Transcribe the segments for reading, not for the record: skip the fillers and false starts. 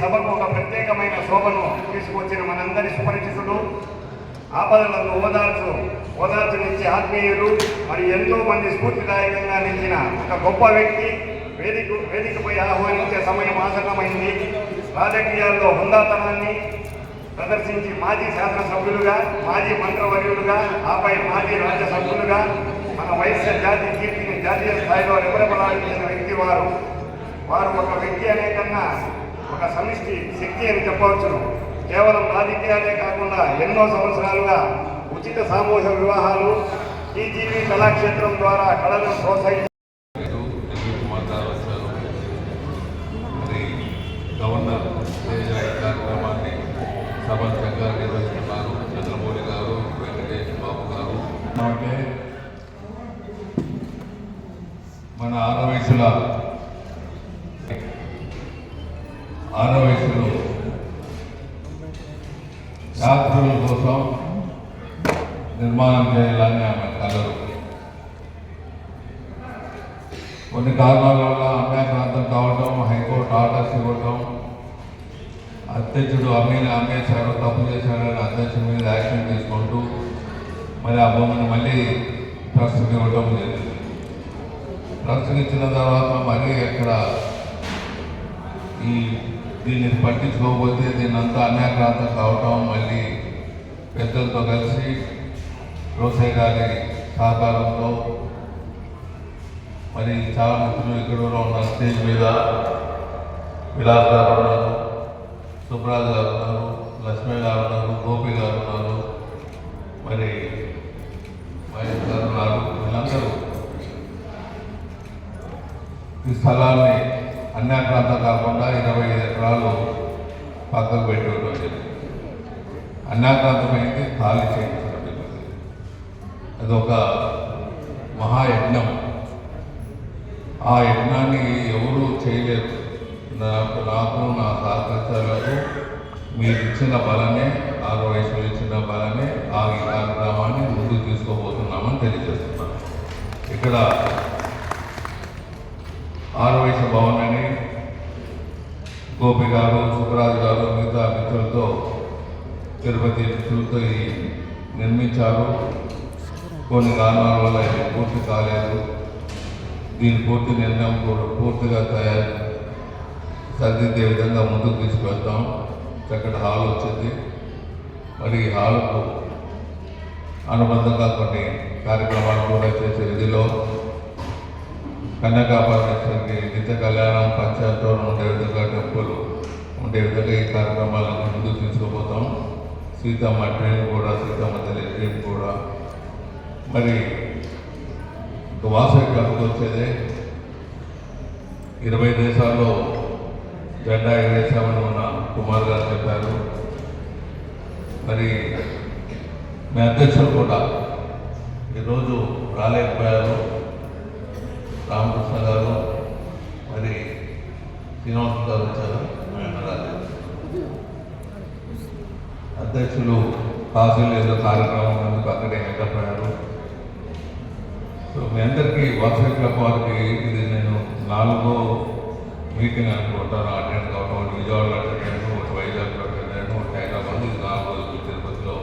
సభకు ఒక ప్రత్యేకమైన శోభను తీసుకొచ్చిన మనందరి సుపరిచితులు, ఆపదలను ఓదార్చునిచ్చే ఆత్మీయులు, మరి ఎంతో మంది స్ఫూర్తిదాయకంగా నిలిచిన ఒక గొప్ప వ్యక్తి వేదికపై ఆహ్వానించే సమయం ఆసన్నమైంది. రాజకీయాల్లో హుందాతనాన్ని ప్రదర్శించి మాజీ శాసనసభ్యులుగా, మాజీ మంత్రివర్యులుగా, ఆపై మాజీ రాజ్యసభ్యులుగా మన వైశ్య జాతి కీర్తిని జాతీయ స్థాయిలో రెపరెపలాడించిన వ్యక్తి వారు ఒక వ్యక్తి అనే కన్నా ఒక సమిష్టి శక్తి అని చెప్పవచ్చును. కేవలం రాజకీయాలే కాకుండా ఎన్నో సంవత్సరాలుగా ఉచిత సామూహిక వివాహాలు, టీజీవీ కళాక్షేత్రం ద్వారా కళలను ప్రోత్సహించారు. గవర్నర్ కార్యక్రమాన్ని సభంగా నిర్వహిస్తున్నారు. చంద్రమౌళి గారు, వెంకటేష్ బాబు గారు. అంటే మన ఆరో వయసులో యాత్రల కోసం నిర్మాణం చేయాలని ఆమె కలరు. కొన్ని కారణాల వల్ల అన్యాక్రాంతం కావటం, హైకోర్టు ఆర్డర్స్ ఇవ్వటం, అధ్యక్షుడు అమ్మేశారు, తప్పు చేశాడని అధ్యక్షుడి మీద యాక్షన్ తీసుకుంటూ మరి ఆ భూమిని మళ్ళీ ట్రస్ట్కి ఇవ్వడం జరిగింది. ట్రస్ట్కి ఇచ్చిన తర్వాత మళ్ళీ ఎక్కడ దీన్ని పట్టించుకోకపోతే దీన్నంతా అన్యాక్రాంతం కావటం, మళ్ళీ పెద్దలతో కలిసి రోసయ్య గారి సహకారంతో మరి చాలా మిత్రులు ఇక్కడ ఉన్న స్టేజ్ మీద విలాస్ గారు ఉన్నారు, సుబ్రాజ్ గారు ఉన్నారు, లక్ష్మీ గారు ఉన్నారు, గోపి గారు ఉన్నారు, మరి మహేష్ గారు ఉన్నారు. వీళ్ళందరూ ఈ స్థలాన్ని అన్యాక్రాంతం కాకుండా 25 ఎకరాలు పక్కకు పెట్టడం జరిగింది. అన్యాక్రాంతమైంది ఖాళీ చేయించడం జరిగింది. అదొక మహాయజ్ఞం. ఆ యజ్ఞాన్ని ఎవరూ చేయలేదు. నాకు నా సహకరించాలకు మీరు ఇచ్చిన బలమే, 6 వయసులో ఇచ్చిన బలమే ఈ కార్యక్రమాన్ని ముందుకు తీసుకోబోతున్నామని తెలియజేస్తున్నాను. ఇక్కడ 6 వయసు భవనాన్ని గోపి గారు, సుబ్రాజ్ గారు, మిగతా మిత్రులతో, తిరుపతి మిత్రులతో నిర్మించారు. కొన్ని కారణాల వల్ల ఇది పూర్తి కాలేదు. దీని పూర్తి నిర్ణయం కూడా పూర్తిగా సరిదిద్దే విధంగా ముందుకు తీసుకువెళ్తాం. చక్కటి హాల్ వచ్చింది. మరి ఈ హాల్కు అనుబంధంగా కొన్ని కార్యక్రమాలు కూడా చేసే విధిలో కన్యకా పరమేశ్వరికి నిత్య కళ్యాణం, పంచాయతోరం ఉండే విధంగా, టెంపుల్ ఉండే విధంగా ఈ కార్యక్రమాలను ముందుకు తీసుకుపోతాం. సీతమ్మ ట్రైన్ కూడా, సీతమ్మ తల్లి ట్రైన్ కూడా. మరి వాసవి క్లబ్కి వచ్చేదే 20 దేశాల్లో జెండా ఎగరేసామని మన కుమార్ గారు చెప్పారు. మరి మీ అధ్యక్షులు కూడా ఈరోజు రాలేకపోయారు. రామకృష్ణ గారు, మరి శ్రీనివాస్ గారు వచ్చారు, రాలేదు. అధ్యక్షులు కాశీలో ఏదో కార్యక్రమం ముందుకు అక్కడే వెళ్ళిపోయారు. సో మీ అందరికీ వాసవి క్లబ్ వారికి ఇది నేను 4వ మీటింగ్ అనుకుంటాను అటెండ్ కావడం. ఒకటి విజయవాడలో అటెండ్ అయ్యాను, ఒకటి వైజాగ్లో అటెండ్ అయ్యాను, ఒకటి హైదరాబాద్. ఇది 4 రోజులు తిరుపతిలో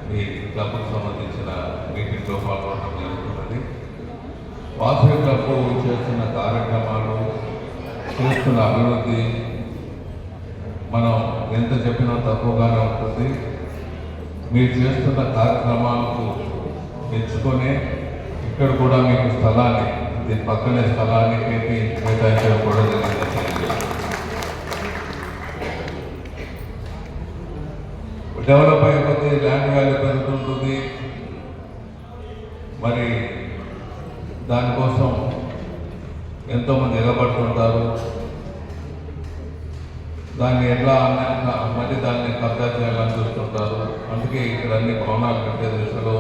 మీ క్లబ్కు సంబంధించిన మీటింగ్లో పాల్గొనడం జరుగుతున్నది. వాసవి క్లబ్ చేస్తున్న కార్యక్రమాలు, చేస్తున్న అభివృద్ధి మనం ఎంత చెప్పినా తక్కువగానే ఉంటుంది. మీరు చేస్తున్న కార్యక్రమాలకు మెచ్చుకొని ఇక్కడ కూడా మీకు స్థలాన్ని, దీని పక్కనే స్థలాన్ని కేటాయించడం కూడా జరిగింది. డెవలప్ అయిపోతే ల్యాండ్ వాల్యూ పెరుగుతుంటుంది. మరి దానికోసం ఎంతోమంది ఎగబడుతుంటారు. దాన్ని ఎట్లా మళ్ళీ దాన్ని కబ్జా చేయాలని చూస్తుంటారు. అందుకే ఇక్కడ అన్ని భవనాలు కట్టే దిశలో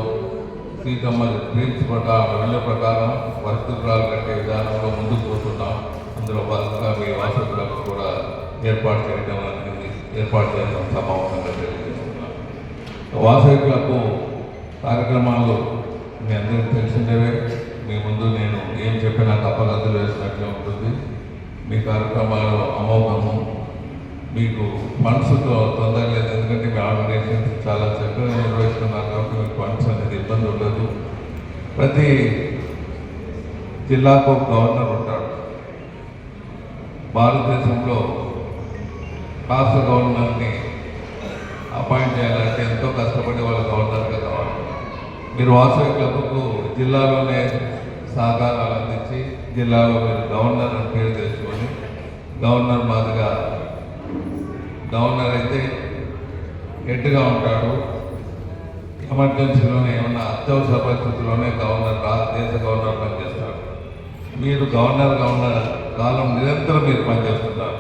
సీతమ్మ డ్రీమ్స్ ప్రకారం, వెళ్ళ ప్రకారం వసతులు కట్టే విధానంలో ముందుకు పోతున్నాం. అందులో భాగంగా మీ వాసతులకు కూడా ఏర్పాటు చేయడం అనేది సమావేశంగా తెలియజేస్తున్నాం. వాసవి క్లబ్ కార్యక్రమాలు మీ అందరికీ తెలిసిందేవే. మీ ముందు నేను ఏం చెప్పినా తప్పగతులు వేసినట్లే ఉంటుంది. మీ కార్యక్రమాలు అమోఘము. మీకు మనసుతో తొందర లేదు, ఎందుకంటే మీ ఆర్గనైజేషన్ చాలా చక్కగా నిర్వహిస్తున్నారు కాబట్టి మీకు ఫండ్స్ అనేది ఇబ్బంది ఉండదు. ప్రతి జిల్లాకు ఒక గవర్నర్ ఉంటాడు. భారతదేశంలో రాష్ట్ర గవర్నర్ని అపాయింట్ చేయాలంటే ఎంతో కష్టపడి వాళ్ళ గవర్నర్గా కావాలి. మీరు వాసవి క్లబ్కు జిల్లాలోనే సహకారాలు అందించి జిల్లాలో మీరు గవర్నర్ అని పేరు తెచ్చుకొని గవర్నర్ మాదిరిగా గవర్నర్ అయితే హెడ్గా ఉంటాడు. ఎమర్జెన్సీలోనే ఏమన్నా అత్యవసర పరిస్థితుల్లోనే గవర్నర్ దేశ గవర్నర్ పనిచేస్తాడు. మీరు గవర్నర్గా ఉన్న కాలం నిరంతరం మీరు పనిచేస్తున్నారు.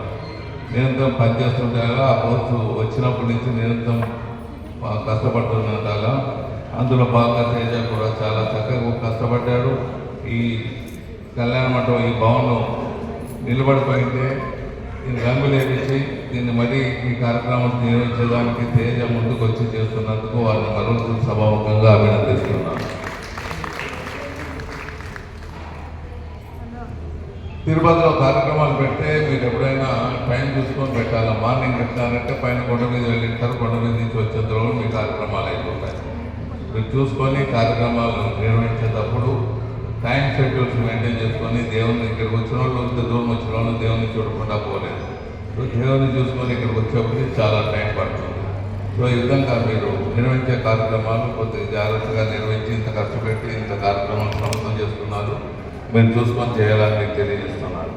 నిరంతరం పనిచేస్తుండగా ఆ పోస్టు వచ్చినప్పటి నుంచి నిరంతరం కష్టపడుతుండగా అందులో బాగా తేజ కూడా చాలా చక్కగా కష్టపడ్డాడు. ఈ కళ్యాణ మండపం ఈ భవనం నిలబడిపోయింటే దీన్ని రంగులేపించి దీన్ని మరీ ఈ కార్యక్రమం నిర్వహించడానికి తేజ ముందుకు వచ్చి చేస్తున్నందుకు వారిని మరొకరు సభాముఖంగా అభినందిస్తున్నాను. తిరుపతిలో కార్యక్రమాలు పెడితే మీరు ఎప్పుడైనా టైం చూసుకొని పెట్టాలి. మార్నింగ్ పెట్టాలంటే పైన కొండ మీద వెళ్ళింటారు, కొండ మీద నుంచి వచ్చేందులో మీ కార్యక్రమాలు అయిపోతాయి. మీరు చూసుకొని కార్యక్రమాలు నిర్వహించేటప్పుడు టైం షెడ్యూల్స్ మెయింటైన్ చేసుకొని దేవుని ఇక్కడికి వచ్చిన వాళ్ళు ఇంత దూరం వచ్చిన వాళ్ళు దేవుని చూడకుండా పోలేదు. సో దేవుని చూసుకొని ఇక్కడికి వచ్చేప్పుడు చాలా టైం పడుతుంది. సో ఈ విధంగా మీరు నిర్వహించే కార్యక్రమాలు కొద్దిగా జాగ్రత్తగా నిర్వహించి ఇంత ఖర్చు పెట్టి ఇంత కార్యక్రమాలు సమర్థం చేస్తున్నారు. మీరు చూసుకొని చేయాలని మీకు తెలియజేస్తున్నాను.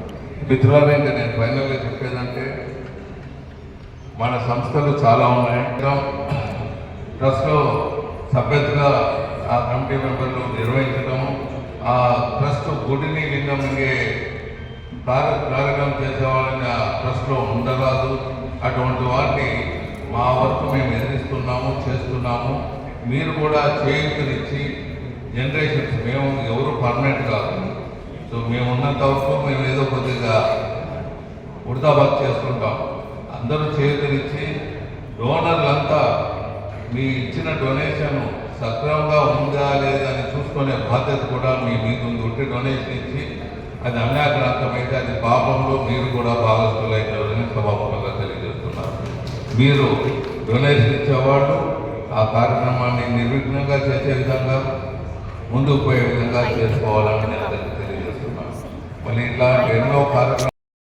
మిత్రులారా, ఇంకా నేను ఫైనల్గా చెప్పేదంటే మన సంస్థలు చాలా ఉన్నాయి. ట్రస్ట్లో సభ్యతగా ఆ కమిటీ మెంబర్లు నిర్వహించడం, ఆ ట్రస్ట్ గుడిని లింగమింగే కార్యక్రమం చేసేవాళ్ళని ఆ ట్రస్ట్లో ఉండరాదు. అటువంటి వాటిని మా వరకు మేము ఎదిరిస్తున్నాము, చేస్తున్నాము. మీరు కూడా చేయూతనిచ్చి జనరేషన్స్ మేము ఎవరు పర్మనెంట్ కాదు. సో మేము ఉన్నంత వరకు మేము ఏదో కొద్దిగా ఉడతాబాద్ చేసుకుంటాం. అందరూ చేయూతనిచ్చి డోనర్లంతా మీ ఇచ్చిన డొనేషన్ సక్రమంగా ఉందా లేదా అని చూసుకునే బాధ్యత కూడా మీ మీద ఉంది. ఉంటే డొనేషన్ ఇచ్చి అది అన్యాక్రాంతమైతే అది పాపంలో మీరు కూడా భాగస్థులైతారని సభాముఖంగా తెలియజేస్తున్నారు. మీరు డొనేషన్ ఇచ్చేవాళ్ళు ఆ కార్యక్రమాన్ని నిర్విఘ్నంగా చేసే విధంగా ముందుకు పోయే విధంగా చేసుకోవాలని నేను తెలియజేస్తున్నాను. మళ్ళీ ఇట్లా ఎన్నో కార్యక్రమాలు